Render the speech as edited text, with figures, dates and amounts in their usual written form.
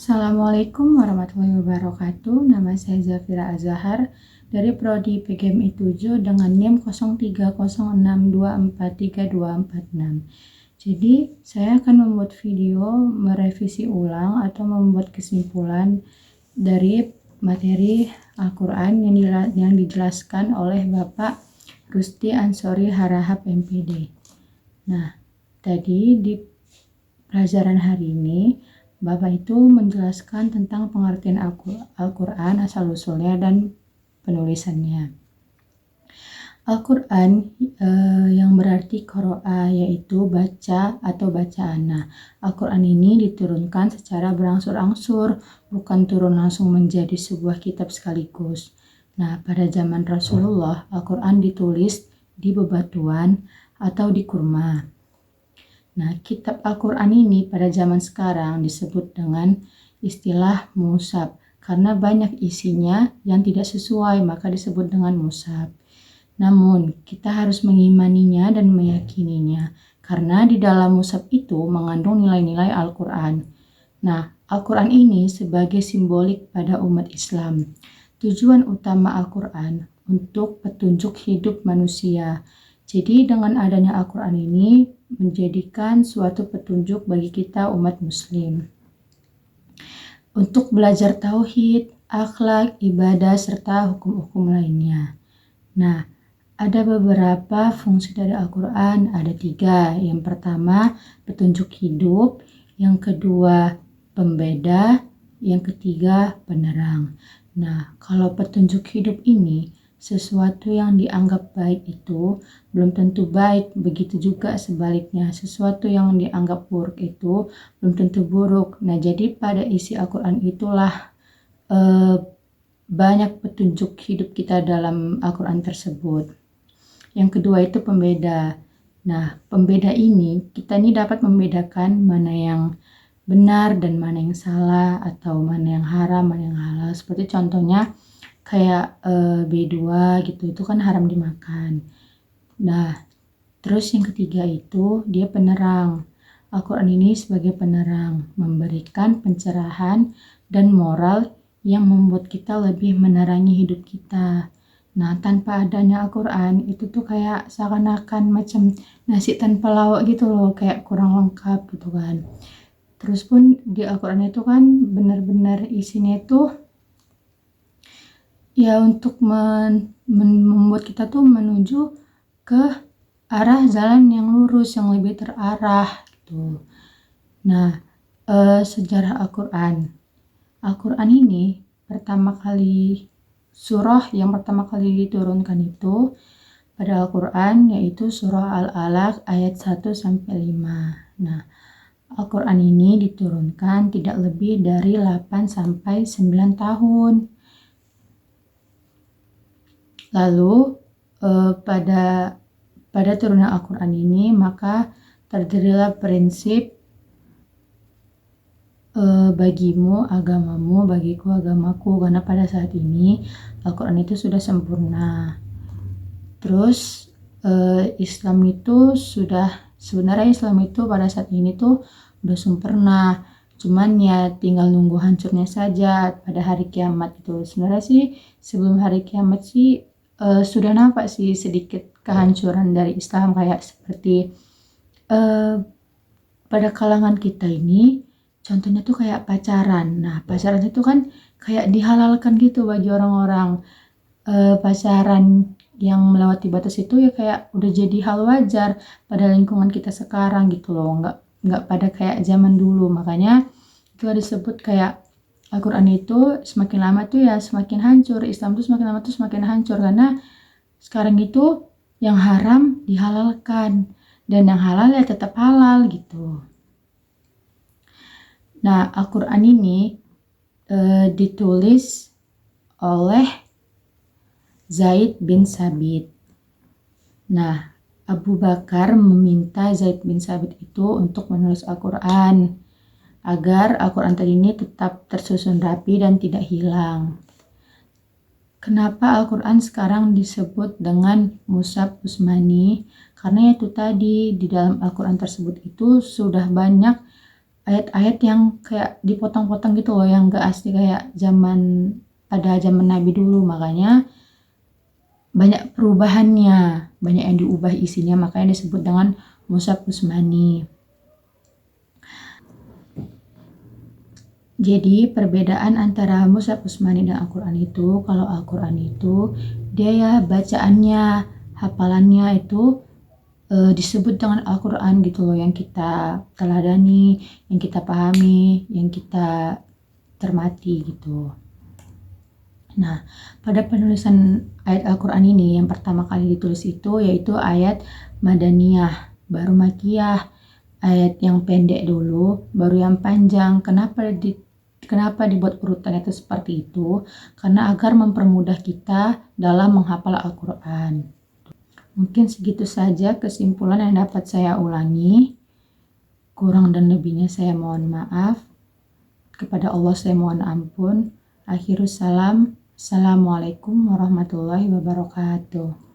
Assalamualaikum warahmatullahi wabarakatuh. Nama saya Zafira Azahar dari Prodi PGMI 7 dengan NIM 0306243246. Jadi, saya akan membuat video merevisi ulang atau membuat kesimpulan dari materi Al-Quran yang dijelaskan oleh Bapak Rusdi Ansori Harahap MPD. Nah, tadi di pelajaran hari ini Bapak itu menjelaskan tentang pengertian Al-Quran, asal-usulnya, dan penulisannya. Al-Quran yang berarti qira'a, yaitu baca atau bacaan. Al-Quran ini diturunkan secara berangsur-angsur, bukan turun langsung menjadi sebuah kitab sekaligus. Nah, pada zaman Rasulullah, Al-Quran ditulis di bebatuan atau di kurma. Nah, kitab Al-Quran ini pada zaman sekarang disebut dengan istilah mushaf karena banyak isinya yang tidak sesuai, maka disebut dengan mushaf. Namun, kita harus mengimaninya dan meyakininya karena di dalam mushaf itu mengandung nilai-nilai Al-Quran. Nah, Al-Quran ini sebagai simbolik pada umat Islam. Tujuan utama Al-Quran untuk petunjuk hidup manusia. Jadi dengan adanya Al-Quran ini menjadikan suatu petunjuk bagi kita umat muslim untuk belajar tauhid, akhlak, ibadah, serta hukum-hukum lainnya. Nah, ada beberapa fungsi dari Al-Quran, ada 3. Yang pertama, petunjuk hidup. Yang kedua, pembeda. Yang ketiga, penerang. Nah, kalau petunjuk hidup ini, sesuatu yang dianggap baik itu belum tentu baik, begitu juga sebaliknya. Sesuatu yang dianggap buruk itu belum tentu buruk. Nah, jadi pada isi Al-Quran itulah banyak petunjuk hidup kita dalam Al-Quran tersebut. Yang kedua itu pembeda. Nah, pembeda ini, kita ini dapat membedakan mana yang benar dan mana yang salah, atau mana yang haram, mana yang halal. Seperti contohnya, kayak B2 gitu, itu kan haram dimakan. Nah, terus yang ketiga itu dia penerang. Al-Quran ini sebagai penerang, memberikan pencerahan dan moral yang membuat kita lebih menerangi hidup kita. Nah, tanpa adanya Al-Quran itu tuh kayak seakan-akan macam nasi tanpa lauk gitu loh, kayak kurang lengkap gitu kan. Terus pun di Al-Quran itu kan benar-benar isinya itu ya untuk membuat kita tuh menuju ke arah jalan yang lurus, yang lebih terarah gitu. Nah, sejarah Al-Quran. Al-Quran ini surah yang pertama kali diturunkan itu pada Al-Quran yaitu surah Al-Alaq ayat 1-5. Nah, Al-Quran ini diturunkan tidak lebih dari 8-9 tahun. Lalu pada turunan Al-Quran ini maka terdirilah prinsip bagimu agamamu, bagiku agamaku, karena pada saat ini Al-Quran itu sudah sempurna. Terus Islam itu sebenarnya Islam itu pada saat ini tuh udah sempurna, cuman ya tinggal nunggu hancurnya saja pada hari kiamat itu. Sebenarnya sih sebelum hari kiamat sih sudah nampak sih sedikit kehancuran dari Islam, kayak seperti pada kalangan kita ini contohnya tuh kayak pacaran. Nah, pacaran itu kan kayak dihalalkan gitu bagi orang-orang. Pacaran yang melewati batas itu ya kayak udah jadi hal wajar pada lingkungan kita sekarang gitu loh, nggak pada kayak zaman dulu. Makanya itu disebut kayak Al-Quran itu semakin lama tuh ya semakin hancur, Islam tuh semakin lama tuh semakin hancur, karena sekarang itu yang haram dihalalkan dan yang halal ya tetap halal gitu. Nah, Al-Quran ini ditulis oleh Zaid bin Sabit. Nah, Abu Bakar meminta Zaid bin Sabit itu untuk menulis Al-Quran agar Al-Quran tadi ini tetap tersusun rapi dan tidak hilang. Kenapa Al-Quran sekarang disebut dengan Mushaf Utsmani? Karena itu tadi di dalam Al-Quran tersebut itu sudah banyak ayat-ayat yang kayak dipotong-potong gitu loh, yang gak asli kayak pada zaman Nabi dulu. Makanya banyak perubahannya, banyak yang diubah isinya, makanya disebut dengan Mushaf Utsmani. Jadi perbedaan antara Mushaf Utsmani dan Al-Quran itu, kalau Al-Quran itu dia ya bacaannya, hafalannya itu disebut dengan Al-Quran gitu loh, yang kita teladani, yang kita pahami, yang kita cermati gitu. Nah, pada penulisan ayat Al-Quran ini yang pertama kali ditulis itu yaitu ayat Madaniyah, baru Makiyah, ayat yang pendek dulu, baru yang panjang. Kenapa dibuat urutan itu seperti itu? Karena agar mempermudah kita dalam menghafal Al-Quran. Mungkin segitu saja kesimpulan yang dapat saya ulangi. Kurang dan lebihnya saya mohon maaf. Kepada Allah saya mohon ampun. Akhirus salam. Assalamualaikum warahmatullahi wabarakatuh.